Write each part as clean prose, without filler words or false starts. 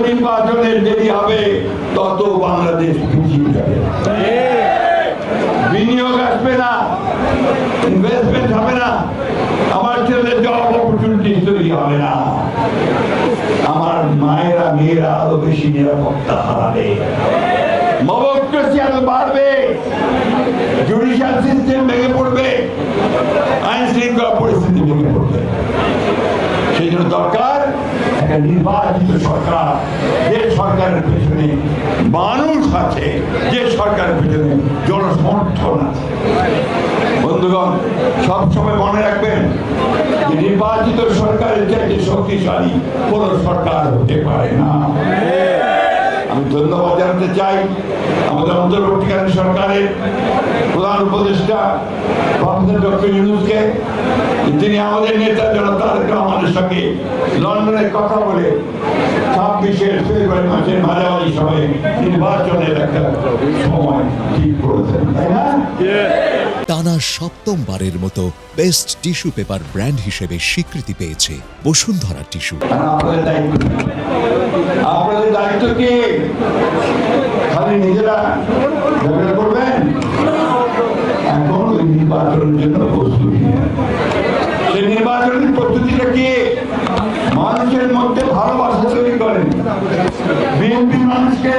নির্বাচনের দেরি হবে তত বাংলাদেশ পিছিয়ে যাবে। বিনিয়োগ আসবে না, ইনভেস্টমেন্ট হবে না, আমার ছেলেদের জব অপরচুনিটি তৈরি হবে না, আমার মায়েরা মেয়েরা আরো বেশি নিরাপত্তা হারাবে, মবক্রেসি আরো বাড়বে, জুডিশিয়াল সিস্টেম ভেঙে পড়বে, আইন শৃঙ্খলা পরিস্থিতি ভেঙে পড়বে। সেই জন্য দরকার একটা নির্বাচিত সরকার, যে সরকারের পেছনে মানুষ আছে, যে সরকারের পেছনে জনসমর্থন আছে। বন্ধুগণ, সবসময় মনে রাখবেন যে নির্বাচিত সরকারের চাইতে শক্তিশালী কোন সরকার হতে পারে না। আমি ধন্যবাদ জানাতে চাই আমাদের অন্তর্বর্তীকালীন সরকারের প্রধান উপদেষ্টা প্রফেসর ডক্টর ইউনূসকে, তিনি আমাদের নেতা জনতার আমাদের সঙ্গে লন্ডনে কথা বলে 26 ফেব্রুয়ারি মাসের মাঝামাঝি সময়ে নির্বাচনের একটা সময় ঠিক করেছেন, তাই না? টানা সপ্তমবারের মতো বেস্ট টিস্যু পেপার ব্র্যান্ড হিসেবে স্বীকৃতি পেয়েছে বসুন্ধরা টিস্যু। আপনাদের দায়িত্ব কি খালি নিজেরা ব্যবহার করবেন? এখন ওই নির্বাচনের জন্য প্রস্তুতি, সেই নির্বাচনের প্রস্তুতিটা কি মানুষের মধ্যে ভালোবাসা তৈরি করেন। বিএনপি মানুষকে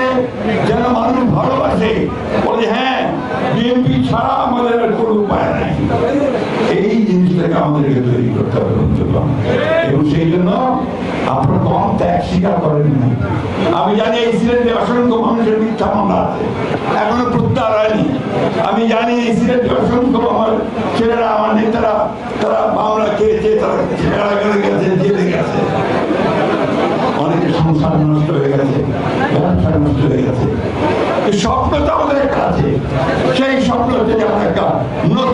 যেন মানুষ ভালোবাসে, বলে হ্যাঁ বিএনপি ছাড়া আমাদের আর কোনো উপায় নাই। এই জিনিসটাকে আমাদেরকে তৈরি করতে হবে এবং সেই জন্য আপনার কম ত্যাগ স্বীকার করেন না। আমি জানি এই সিলেটে অসংখ্য মানুষের মিথ্যা মামলা আছে, এখনো প্রত্যাহার হয়নি। আমি জানি এই সিলেটে অসংখ্য আমার ছেলেরা, আমার নেতারা, তারা মামলা খেয়েছে, তারা কারাগারে গেছে, জেলে গেছে, অনেকের সংসার নষ্ট হয়ে গেছে, ব্যবসা নষ্ট হয়ে গেছে। স্বপ্ন তো আমাদের একটা আছে, সেই স্বপ্ন হচ্ছে যে আমরা একটা নতুন